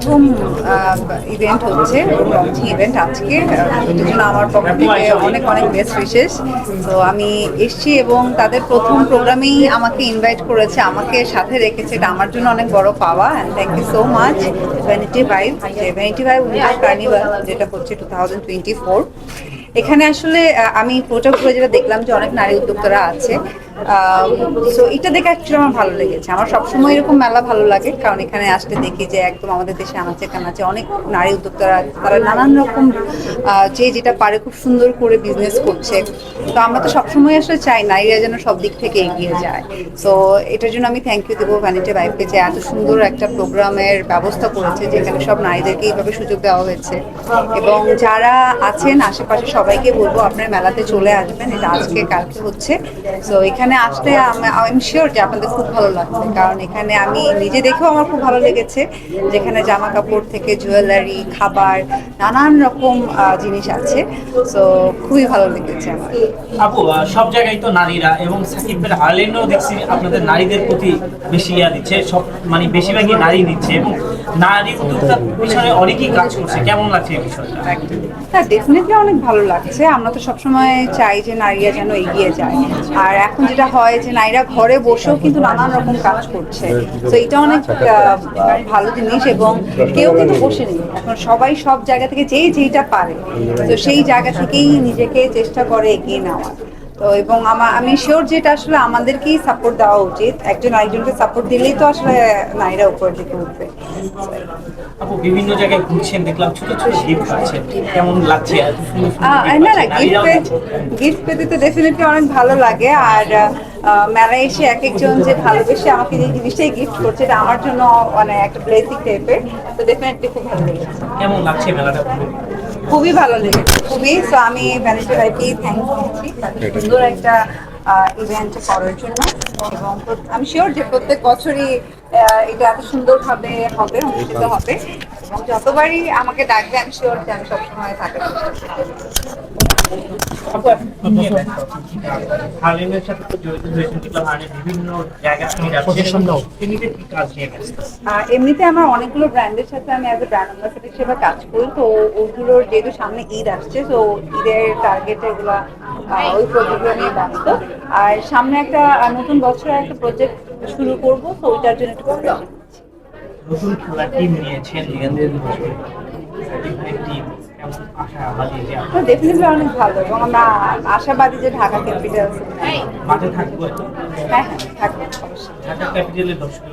প্রথম ইভেন্ট হচ্ছে, launching event আজকে। এটার জন্য আমার পক্ষ থেকে অনেক অনেক বেস্ট উইশেস। তো আমি এসেছি এবং তাদের প্রথম প্রোগ্রামেই আমাকে ইনভাইট করেছে, আমাকে সাথে রেখেছে, এটা আমার জন্য অনেক বড় পাওয়া। And thank you so much Vanity Vibe, যে ভ্যানিটি ভাইভ উইন্টার কার্নিভাল যেটা হচ্ছে 2024। এখানে আসলে আমি পুরোটা ঘুরে যেটা দেখলাম যে অনেক নারী উদ্যোক্তারা আছে। সো এটা দেখে অ্যাকচুয়ালি আমার ভালো লেগেছে। আমার সবসময় এরকম মেলা ভালো লাগে, কারণ এখানে আসলে দেখি যে একদম আমাদের দেশে আনাচে কানাচে অনেক নারী উদ্যোক্তারা আছে, তারা নানান রকম যে যেটা পারে খুব সুন্দর করে বিজনেস করছে। তো আমরা তো সবসময় আসলে চাই নারীরা যেন সব দিক থেকে এগিয়ে যায়। তো এটার জন্য আমি থ্যাংক ইউ দেবো ভ্যানিটি ভাইভকে, যে এত সুন্দর একটা প্রোগ্রামের ব্যবস্থা করেছে যেখানে সব নারীদেরকে এইভাবে সুযোগ দেওয়া হয়েছে। এবং যারা আছেন আশেপাশে সবাইকে বলবো আপনার মেলাতে চলে আসবেন, এটা আজকে কালকে হচ্ছে। তো এখানে আসলে আই এম শিওর যে আপনাদের খুব ভালো লাগবে, কারণ এখানে আমি নিজে দেখেও আমার খুব ভালো লেগেছে, যেখানে জামা কাপড় থেকে জুয়েলারি, খাবার, নানান রকম জিনিস আছে। তো খুবই ভালো লেগেছে আমার। আপু, সব জায়গায় তো নারীরা, এবং সাকিব ভাইয়ের আয়ারল্যান্ডেও দেখছি আপনাদের নারীদের প্রতি বেশি দিচ্ছে, সব মানে বেশিরভাগই নারী নিচ্ছে, এবং নারী উদ্যোক্তার পিছনে অনেকেই কাজ করছে। কেমন লাগছে এই বিষয়টা? হ্যাঁ, ডেফিনেটলি অনেক ভালো লাগছে। আমরা তো সবসময় চাই যে নারীরা যেন এগিয়ে যায়। আর এখন যেটা হয় যে নারীরা ঘরে বসেও কিন্তু নানান রকম কাজ করছে। তো এটা অনেক ভালো জিনিস। এবং কেউ কিন্তু বসে নেই, এখন সবাই সব জায়গা থেকে যেই যেইটা পারে, তো সেই জায়গা থেকেই নিজেকে চেষ্টা করে এগিয়ে নেওয়া। তো এবং আমি শিওর যেটা আসলে আমাদেরকেই সাপোর্ট দেওয়া উচিত। একজন আরেকজনকে সাপোর্ট দিলেই তো আসলে নারীরা উপরের দিকে উঠবে। আপু, বিভিন্ন জায়গায় ঘুরছেন, দেখলাম ছোট ছোট গিফট পাচ্ছেন, কেমন লাগছে? এত সুন্দর সুন্দর gift না না, পাচ্ছেন, নারীরাও দিচ্ছে। গিফট পেতে তো ডেফিনেটলি অনেক ভালো লাগে। আর মেলায় এসে এক একজন যে ভালোবেসে আমাকে যে জিনিসটাই গিফট করছে, এটা আমার জন্য মানে একটা ব্লেসিং টাইপের। তো ডেফিনেটলি খুব ভালো লেগেছে। কেমন লাগছে মেলাটা ঘুরে? খুবই ভালো লেগেছে, খুবই। তো আমি ভ্যানিটি ভাইকে থ্যাংক দিচ্ছি সুন্দর একটা ইভেন্ট করার জন্য। এবং আমি শিওর যে প্রত্যেক বছরই এটা এত সুন্দরভাবে হবে, অনুষ্ঠিত হবে। এবং যতবারই আমাকে ডাকবে আমি শিওর যে আমি সবসময় থাকার চেষ্টা করবো। আপু, আপনি হার্লেমের সাথে তো জড়িত হয়েছেন, দেখলাম হার্লেম বিভিন্ন জায়গা থেকে যাচ্ছে, এমনিতে কি কাজ নিয়ে ব্যস্ত? এমনিতে আমার অনেকগুলো ব্র্যান্ডের সাথে আমি অ্যাজ এ ব্র্যান্ড অ্যাম্বাসেডর হিসেবে কাজ করি। তো ওগুলোর যেহেতু সামনে ঈদ আসছে, তো ঈদের টার্গেটে এগুলো ওই প্রজেক্টগুলো নিয়ে ব্যস্ত। আর সামনে একটা নতুন বছরের একটা প্রজেক্ট শুরু করবো, তো ওইটার জন্য একটু প্রিপারেশন নিচ্ছি। নতুন খেলার টিম নিয়েছেন, টিম কেমন আশাবাদী যে তো ডেফিনেটলি অনেক ভালো, এবং আমরা আশাবাদী যে ঢাকা ক্যাপিটালস। মাঠে থাকবো? হ্যাঁ হ্যাঁ, থাকবে অবশ্যই। ঢাকা ক্যাপিটালের দর্শক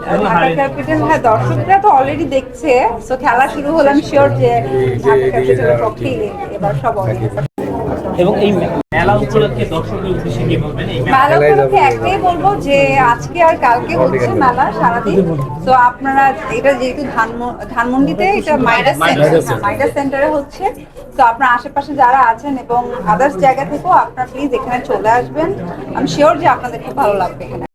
ঢাকা ক্যাপিটাল, হ্যাঁ, দর্শকরা তো অলরেডি দেখছে। তো খেলা শুরু হলে আমি শিওর যে ঢাকা ক্যাপিটালের পক্ষেই এবার সব অডিয়েন্স। এবং এই মেলা উপলক্ষে দর্শকের উদ্দেশ্যে কি বলবেন? এই মেলা উপলক্ষে একটাই বলবো যে আজকে আর কালকে হচ্ছে মেলা সারাদিন। তো আপনারা, এটা যেহেতু ধানমন্ডিতে, এটা মাইডাস সেন্টারে হচ্ছে। তো আপনার আশেপাশে যারা আছেন এবং আদার্স জায়গা থেকেও আপনারা প্লিজ এখানে চলে আসবেন। আমি শিওর যে আপনাদের খুব ভালো লাগবে এখানে।